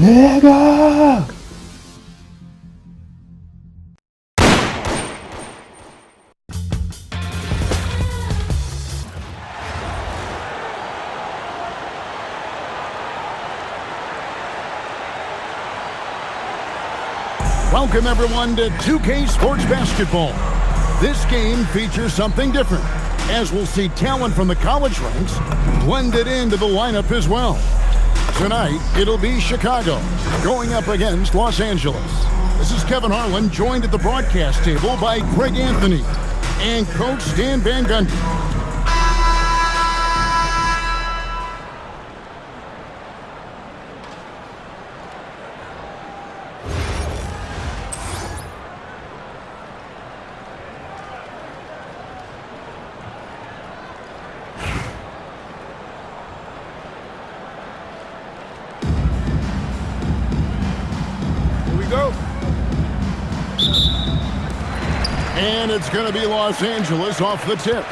Nigga! Welcome everyone to 2K Sports Basketball. This game features something different, as we'll see talent from the college ranks blended into the lineup as well. Tonight, it'll be Chicago going up against Los Angeles. This is Kevin Harlan, joined at the broadcast table by Greg Anthony and Coach Stan Van Gundy. And it's going to be Los Angeles off the tip.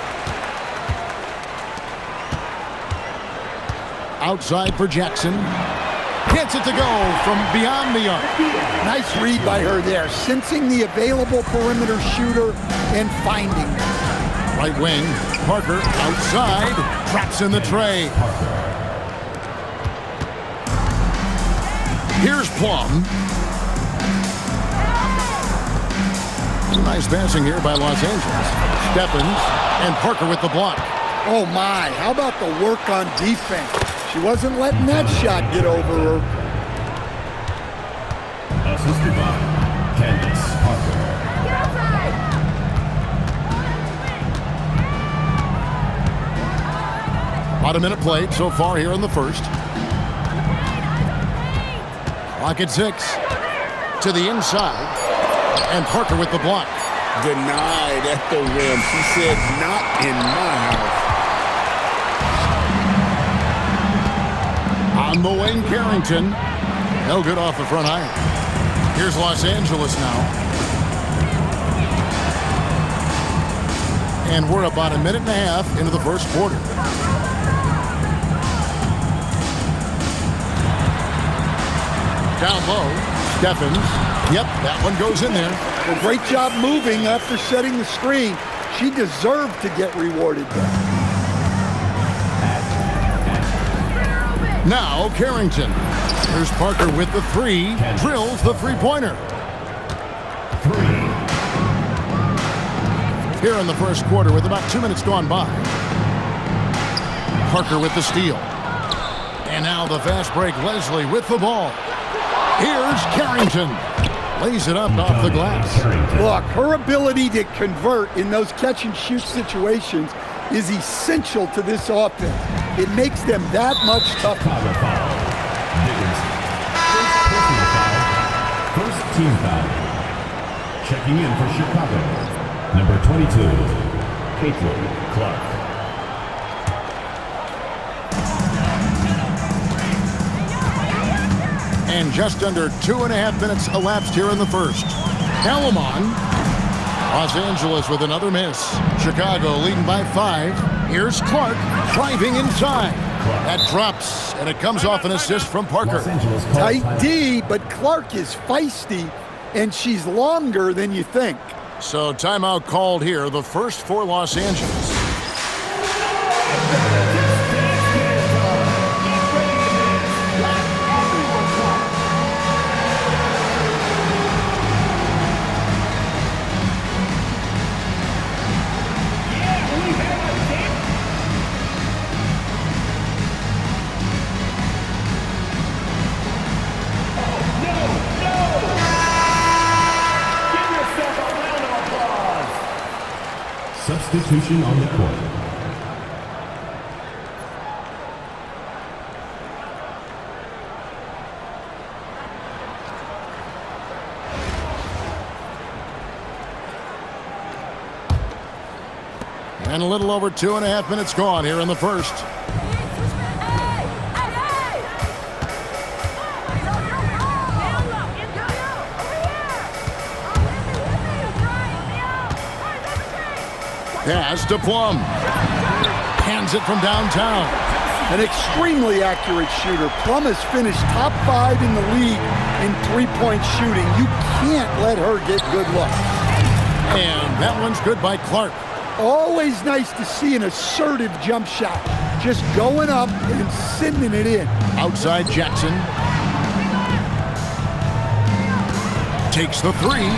Outside for Jackson. Gets it to go from beyond the arc. Nice read by her there, sensing the available perimeter shooter and finding them. Right wing, Parker outside, traps in the tray. Here's Plum. Some nice passing here by Los Angeles. Stephens and Parker with the block. Oh my, how about the work on defense? She wasn't letting that shot get over her. Assisted by Candace Parker. About a minute played so far here in the first. Clock at 6. To the inside. And Parker with the block. Denied at the rim. She said, not in my house. On the wing, Carrington. No good off the front iron. Here's Los Angeles now. And we're about a minute and a half into the first quarter. Down low. Stephens. Yep, that one goes in there. Well, great job moving after setting the screen. She deserved to get rewarded there. Now Carrington. Here's Parker with the three. Drills the three-pointer. Here in the first quarter with about 2 minutes gone by. Parker with the steal. And now the fast break. Leslie with the ball. Here's Carrington. Lays it up off the glass. Look, her ability to convert in those catch-and-shoot situations is essential to this offense. It makes them that much tougher. First team foul. Checking in for Chicago. Number 22, Caitlin Clark. And just under 2.5 minutes elapsed here in the first. Calamon. Los Angeles with another miss. Chicago leading by 5. Here's Clark driving inside. That drops, and it comes off an assist from Parker. Tight D, but Clark is feisty, and she's longer than you think. So timeout called here, the first for Los Angeles. Substitution on the court. And a little over 2.5 minutes gone here in the first. Pass to Plum. Hands it from downtown. An extremely accurate shooter. Plum has finished top 5 in the league in three-point shooting. You can't let her get good looks. And that one's good by Clark. Always nice to see an assertive jump shot. Just going up and sending it in. Outside Jackson. Takes the three.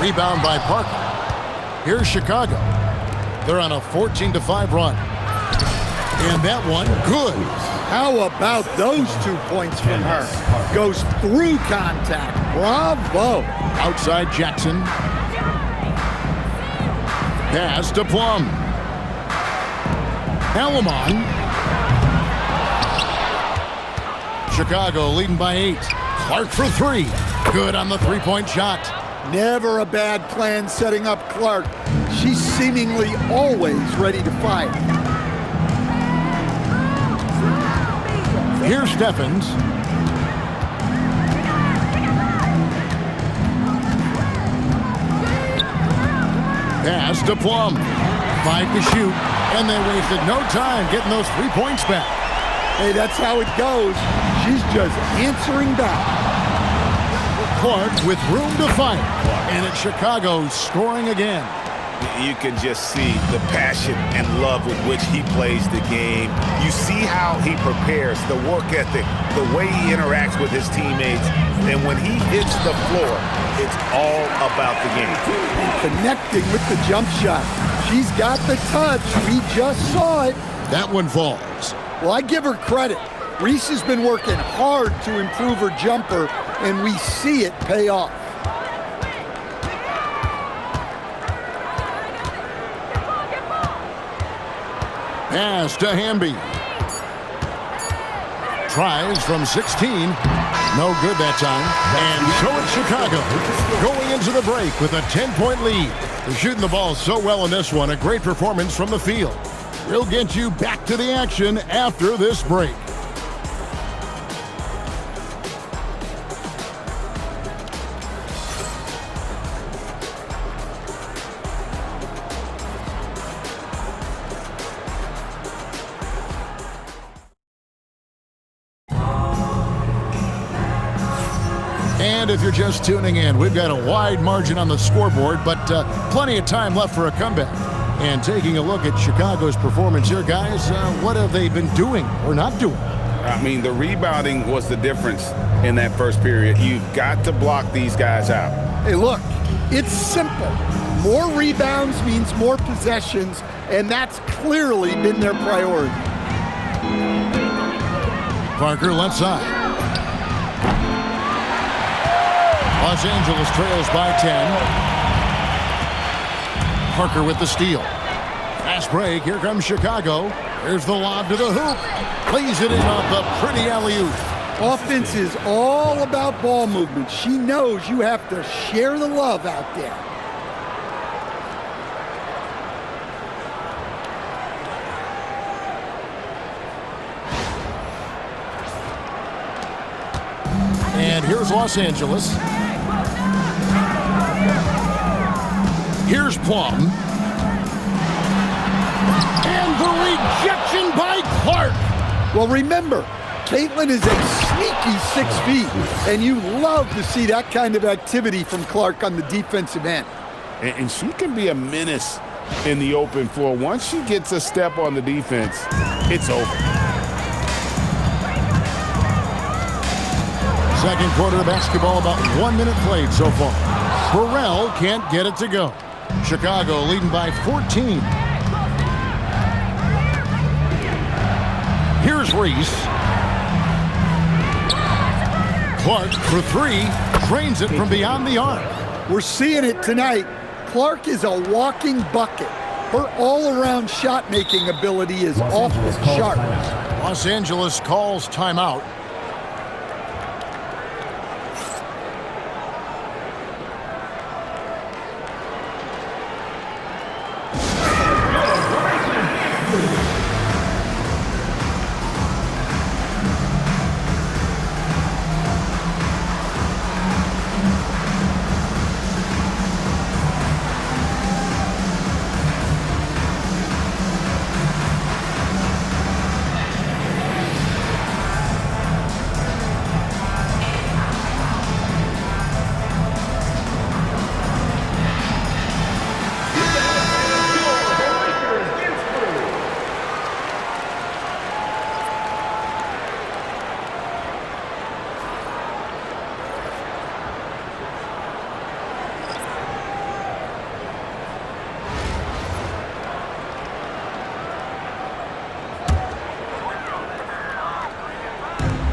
Rebound by Parker. Here's Chicago. They're on a 14-5 run. And that one, good. How about those 2 points from her? Goes through contact. Bravo. Outside Jackson. Pass to Plum. Alamon. Chicago leading by 8. Clark for 3. Good on the three-point shot. Never a bad plan setting up Clark. She's seemingly always ready to fire. Here's Steffens. Pass to Plum. 5 to shoot. And they wasted no time getting those 3 points back. Hey, that's how it goes. She's just answering back. Clark with room to fire. And it's Chicago scoring again. You can just see the passion and love with which he plays the game. You see how he prepares, the work ethic, the way he interacts with his teammates. And when he hits the floor, it's all about the game. And connecting with the jump shot. She's got the touch. We just saw it. That one falls. Well, I give her credit. Reese has been working hard to improve her jumper, and we see it pay off. Pass to Hamby. Tries from 16. No good that time. And so it's Chicago going into the break with a 10-point lead. They're shooting the ball so well in this one. A great performance from the field. We'll get you back to the action after this break. And if you're just tuning in, we've got a wide margin on the scoreboard, but plenty of time left for a comeback. And taking a look at Chicago's performance here, guys, what have they been doing or not doing? I mean, the rebounding was the difference in that first period. You've got to block these guys out. Hey, look, it's simple. More rebounds means more possessions, and that's clearly been their priority. Parker left side. Los Angeles trails by 10. Parker with the steal. Fast break. Here comes Chicago. Here's the lob to the hoop. Plays it in off a pretty alley-oop. Offense is all about ball movement. She knows you have to share the love out there. And here's Los Angeles. Here's Plum. And the rejection by Clark. Well, remember, Caitlin is a sneaky 6 feet, and you love to see that kind of activity from Clark on the defensive end. And she can be a menace in the open floor. Once she gets a step on the defense, it's over. Second quarter of basketball, about 1 minute played so far. Burrell can't get it to go. Chicago leading by 14. Here's Reese. Clark for 3. Drains it from beyond the arc. We're seeing it tonight. Clark is a walking bucket. Her all-around shot-making ability is off the chart. Los Angeles calls timeout.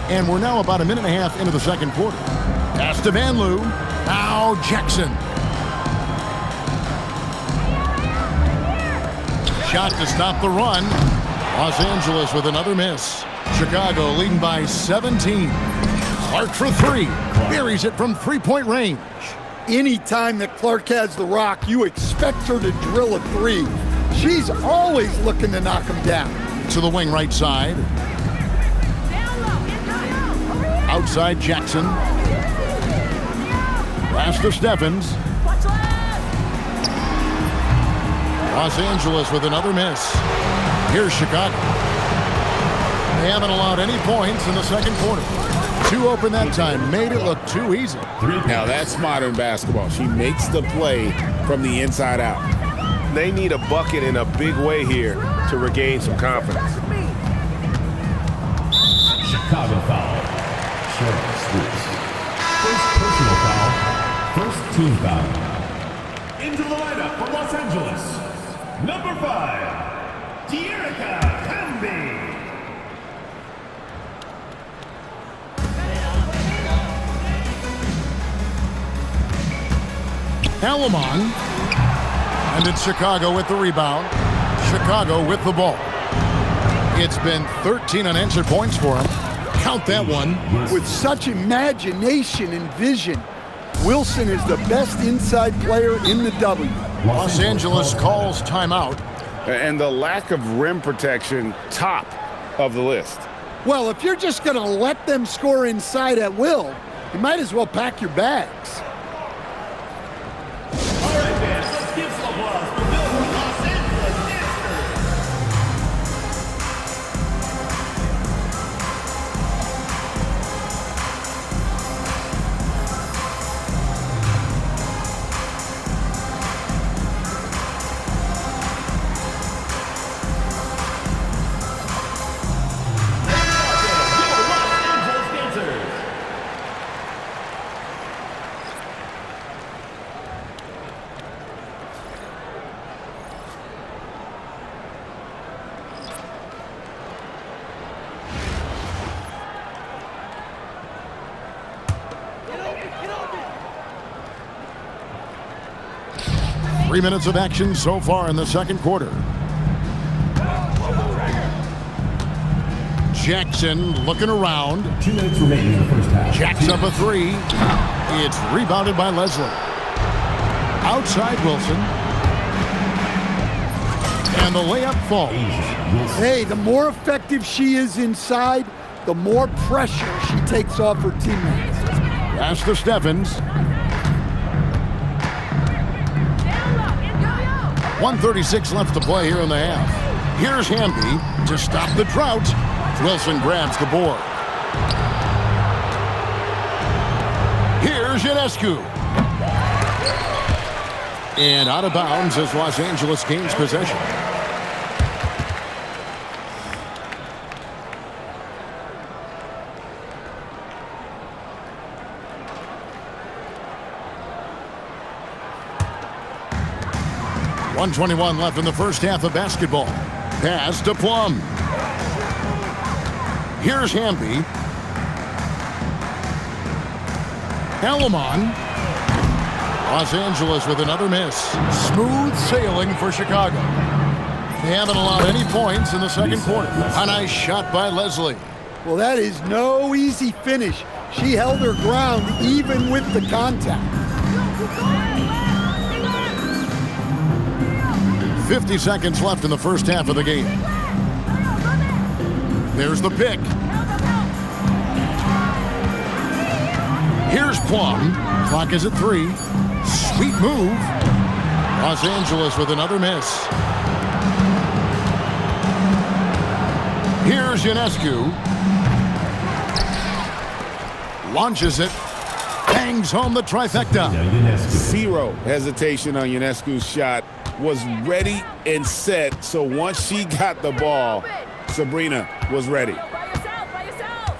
And we're now about a minute and a half into the second quarter. Pass to Van Loo. Now Jackson. Shot to stop the run. Los Angeles with another miss. Chicago leading by 17. Clark for three. Buries it from three-point range. Anytime that Clark has the rock, you expect her to drill a three. She's always looking to knock him down. To the wing right side. Outside Jackson. Pass to Steffens. Los Angeles with another miss. Here's Chicago. They haven't allowed any points in the second quarter. Two open that time. Made it look too easy. Now that's modern basketball. She makes the play from the inside out. They need a bucket in a big way here to regain some confidence. Chicago foul. Cheryl Swoops. First personal foul. First team foul. Into the lineup for Los Angeles. Number 5, Tierra Hamby. Alamon. And it's Chicago with the rebound. Chicago with the ball. It's been 13 unanswered points for him. Count that one. With such imagination and vision, Wilson is the best inside player in the W. Los Angeles calls timeout. And the lack of rim protection, top of the list. Well, if you're just going to let them score inside at will, you might as well pack your bags. All right, fans, let's give some applause for Bill Los Angeles Dancers. Los Angeles Dancers. 3 minutes of action so far in the second quarter. Jackson looking around. 2 minutes remaining in the first half. Jacks up a three. It's rebounded by Leslie. Outside Wilson. And the layup falls. Hey, the more effective she is inside, the more pressure she takes off her teammates. Pass to Steffens. 1:36 left to play here in the half. Here's Hamby to stop the drought. Wilson grabs the board. Here's Ionescu. And out of bounds as Los Angeles gains possession. .121 left in the first half of basketball. Pass to Plum. Here's Hamby. Alamon. Los Angeles with another miss. Smooth sailing for Chicago. They haven't allowed any points in the second quarter. A nice shot by Leslie. Well, that is no easy finish. She held her ground even with the contact. 50 seconds left in the first half of the game. There's the pick. Here's Plum. Clock is at 3. Sweet move. Los Angeles with another miss. Here's Ionescu. Launches it. Bangs home the trifecta. Zero hesitation on Ionescu's shot. Was ready and set, so once she got the ball, Sabrina was ready. By yourself.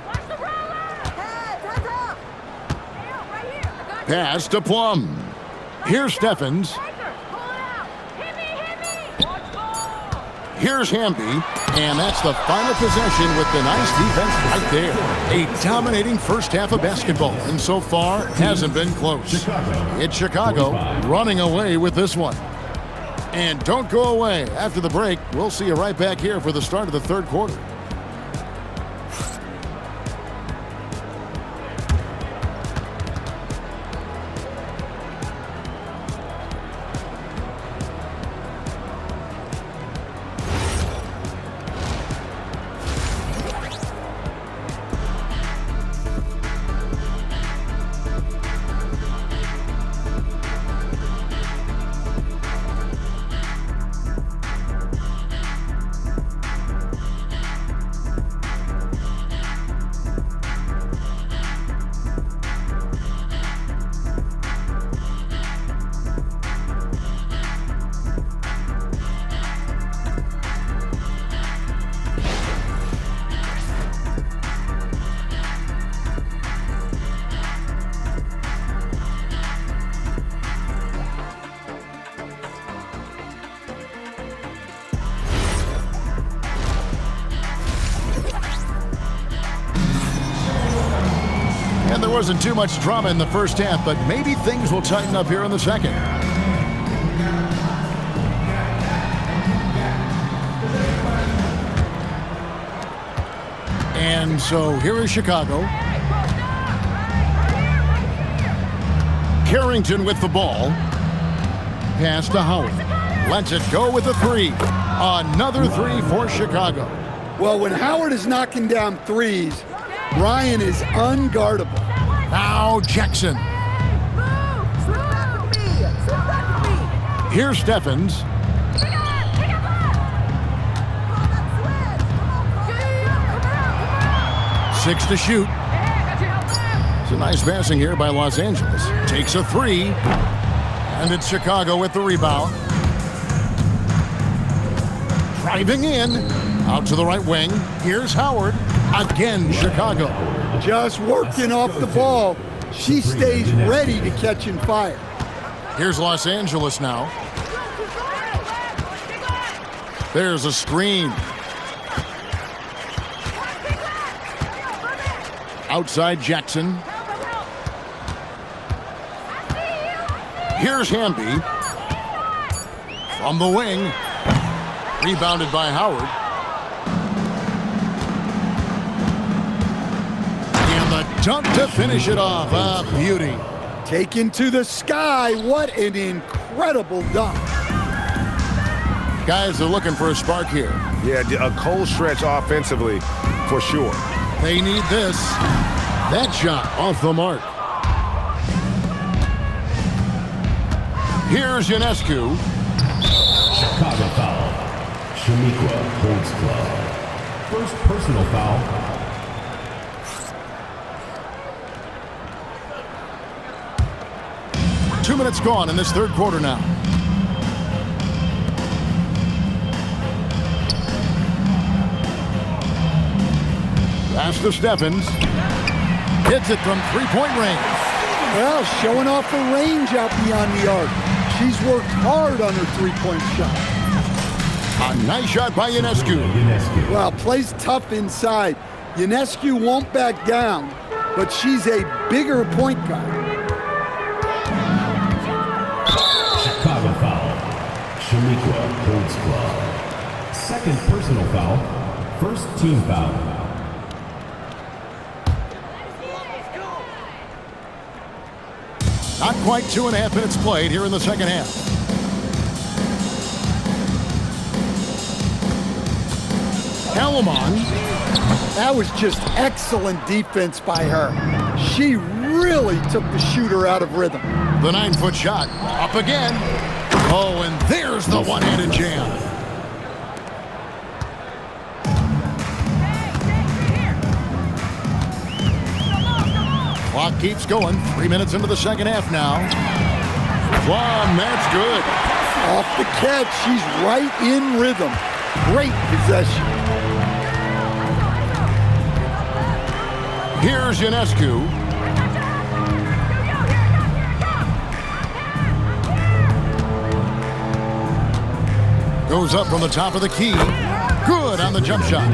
Watch the roller. Heads up. Right here. I got you. Pass to Plum. Here's Steffens. Pull it out. Hit me. Watch ball. Here's Hamby, and that's the final possession with the nice defense right there. A dominating first half of basketball, and so far hasn't been close. It's Chicago running away with this one. And don't go away. After the break, we'll see you right back here for the start of the third quarter. And there wasn't too much drama in the first half, but maybe things will tighten up here in the second. And so here is Chicago. Carrington with the ball. Pass to Howard. Lets it go with a three. Another three for Chicago. Well, when Howard is knocking down threes, Ryan is unguardable. Now Jackson. Here's Steffens. Six to shoot. It's a nice passing here by Los Angeles. Takes a three. And it's Chicago with the rebound. Driving in. Out to the right wing. Here's Howard. Again, Chicago. Just working off the ball. She stays ready to catch and fire. Here's Los Angeles now. There's a screen. Outside Jackson. Here's Hamby. From the wing. Rebounded by Howard. And the dunk to finish it off. A beauty. Taken to the sky. What an incredible dunk. Guys are looking for a spark here. Yeah, a cold stretch offensively for sure. They need this. That shot off the mark. Here's Ionescu. Chicago foul. Shaniqua holds club. First personal foul. Two minutes gone in this third quarter now. Pass to Steffens. Hits it from three-point range. Well, showing off the range out beyond the arc. She's worked hard on her three-point shot. A nice shot by Ionescu. Well, plays tough inside. Ionescu won't back down, but she's a bigger point guard. Chicago foul. Shaniqua holds club. Second personal foul. First team foul. Not quite 2.5 minutes played here in the second half. Alamon. That was just excellent defense by her. She really took the shooter out of rhythm. The 9-foot shot. Up again. Oh, and there's the one-handed jam. Clock keeps going. 3 minutes into the second half now. Plum, that's good. Off the catch, she's right in rhythm. Great possession. Here's Ionescu. Goes up from the top of the key. Good on the jump shot.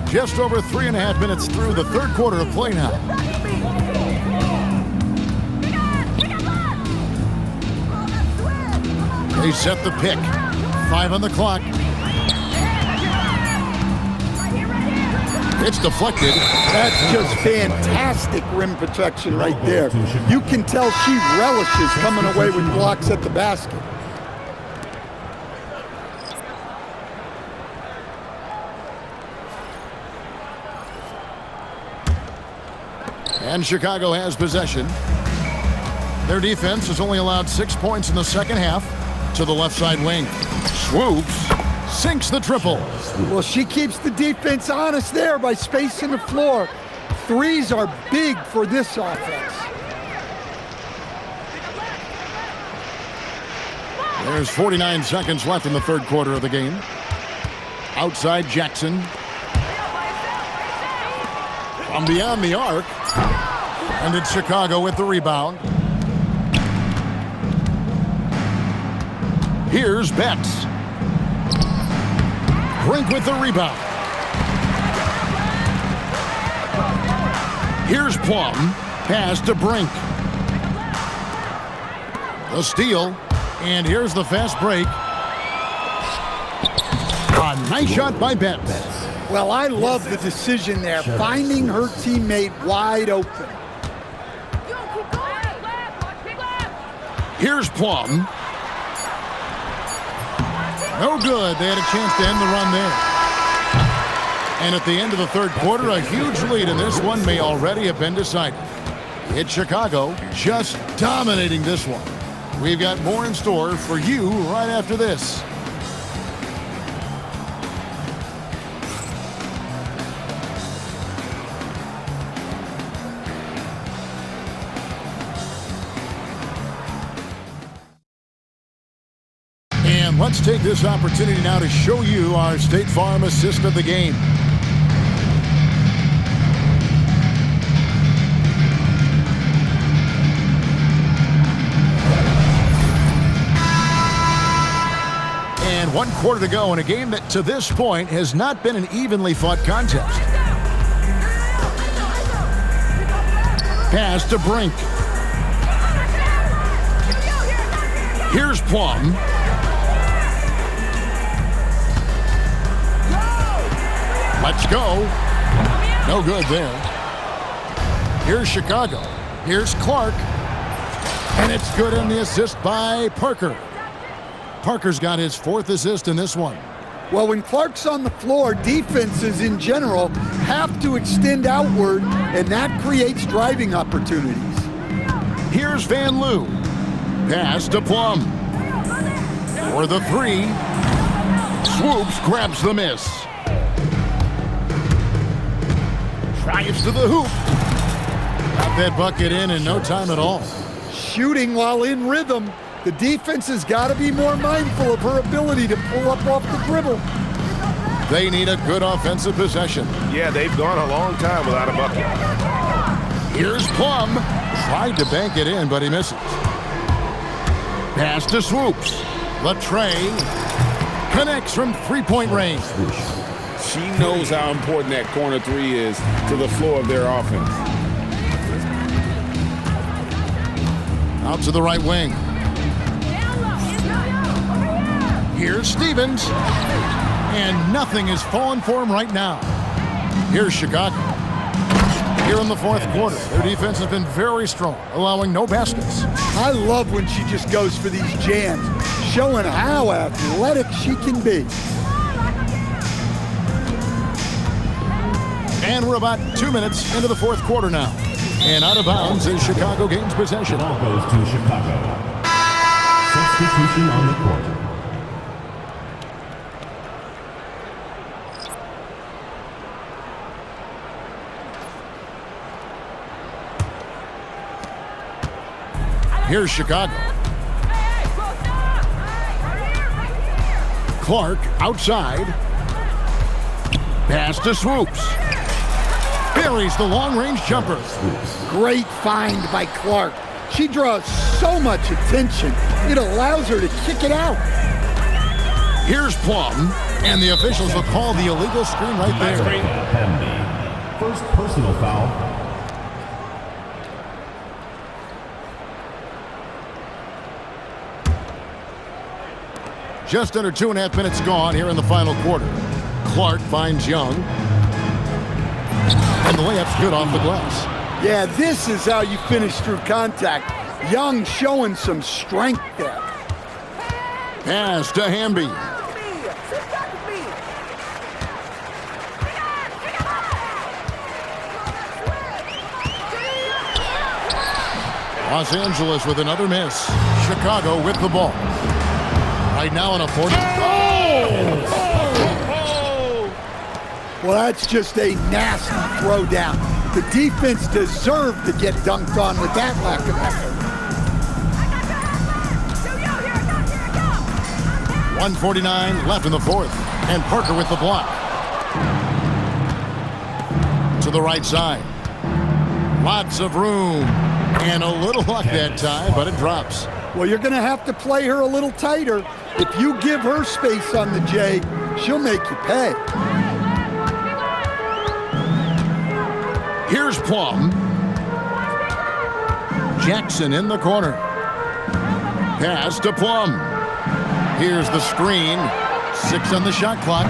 Just over 3.5 minutes through the third quarter of play now. They set the pick. 5 on the clock. It's deflected. That's just fantastic rim protection right there. You can tell she relishes coming away with blocks at the basket. And Chicago has possession. Their defense has only allowed 6 points in the second half. To the left side wing. Swoops. Sinks the triple. Well, she keeps the defense honest there by spacing the floor. Threes are big for this offense. There's 49 seconds left in the third quarter of the game. Outside Jackson. From beyond the arc. And it's Chicago with the rebound. Here's Betts. Brink with the rebound. Here's Plum. Pass to Brink. The steal. And here's the fast break. A nice shot by Betts. Well, I love the decision there, finding her teammate wide open. Here's Plum. No good. They had a chance to end the run there. And at the end of the third quarter, a huge lead in this one may already have been decided. It's Chicago just dominating this one. We've got more in store for you right after this. And let's take this opportunity now to show you our State Farm assist of the game. And 1 quarter to go in a game that to this point has not been an evenly fought contest. Pass to Brink. Here's Plum. Let's go. No good there. Here's Chicago. Here's Clark. And it's good in the assist by Parker. Parker's got his 4th assist in this one. Well, when Clark's on the floor, defenses in general have to extend outward, and that creates driving opportunities. Here's Van Loo. Pass to Plum. For the 3. Swoops, grabs the miss. Drives to the hoop. Got that bucket in no time at all. Shooting while in rhythm. The defense has got to be more mindful of her ability to pull up off the dribble. They need a good offensive possession. Yeah, they've gone a long time without a bucket. Here's Plum. Tried to bank it in, but he misses. Pass to Swoops. Latre connects from three-point range. She knows how important that corner 3 is to the floor of their offense. Out to the right wing. Here's Stevens. And nothing is falling for him right now. Here's Chicago. Here in the fourth quarter, their defense has been very strong, allowing no baskets. I love when she just goes for these jams, showing how athletic she can be. And we're about 2 minutes into the fourth quarter now. And out of bounds is Chicago gains possession. Ball goes to Chicago. Substitution on the court. Here's Chicago. Clark outside. Pass to Swoops. buries the long-range jumper. Great find by Clark. She draws so much attention, it allows her to kick it out. Here's Plum, and the officials will call the illegal screen right there. First personal foul. Just under 2.5 minutes gone here in the final quarter. Clark finds Young. And the layup's good off the glass. Yeah, this is how you finish through contact. Young showing some strength there. Pass to Hamby. Los Angeles with another miss. Chicago with the ball. Right now on a 40. Well, that's just a nasty throw down. The defense deserved to get dunked on with that lack of effort. 1:49 left in the fourth. And Parker with the block. To the right side. Lots of room. And a little luck that time, but it drops. Well, you're going to have to play her a little tighter. If you give her space on the J, she'll make you pay. Here's Plum. Jackson in the corner. Pass to Plum. Here's the screen. 6 on the shot clock.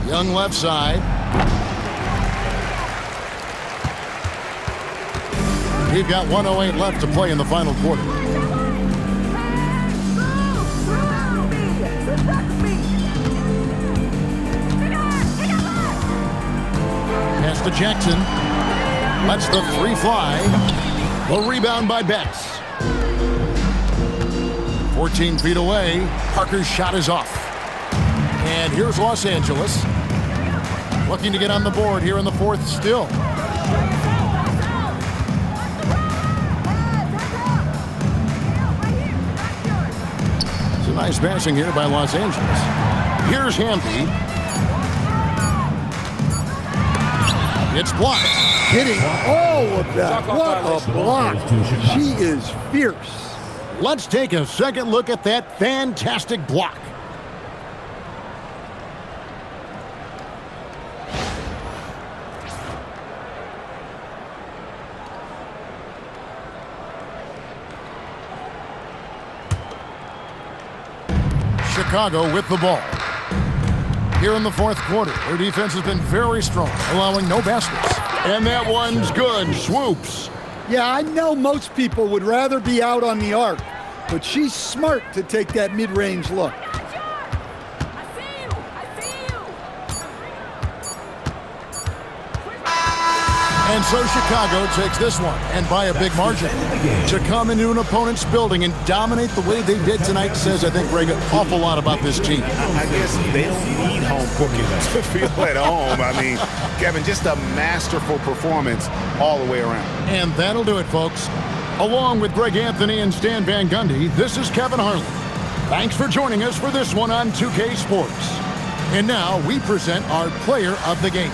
Young left side. We've got 1:08 left to play in the final quarter. Pass to Jackson. Lets the three fly. The rebound by Betts. 14 feet away. Parker's shot is off. And here's Los Angeles. Looking to get on the board here in the fourth still. Nice passing here by Los Angeles. Here's Hamby. It's blocked. Hitting all of that. What a block. She is fierce. Let's take a second look at that fantastic block. Chicago with the ball. Here in the fourth quarter, their defense has been very strong, allowing no baskets. And that one's good. Swoops. Yeah, I know most people would rather be out on the arc, but she's smart to take that mid-range look. And so Chicago takes this one, and by a big margin. To come into an opponent's building and dominate the way they did tonight says, I think, Greg, an awful lot about this team. I guess they don't need home cooking to feel at home. I mean, Kevin, just a masterful performance all the way around. And that'll do it, folks. Along with Greg Anthony and Stan Van Gundy, this is Kevin Harlan. Thanks for joining us for this one on 2K Sports. And now we present our player of the game.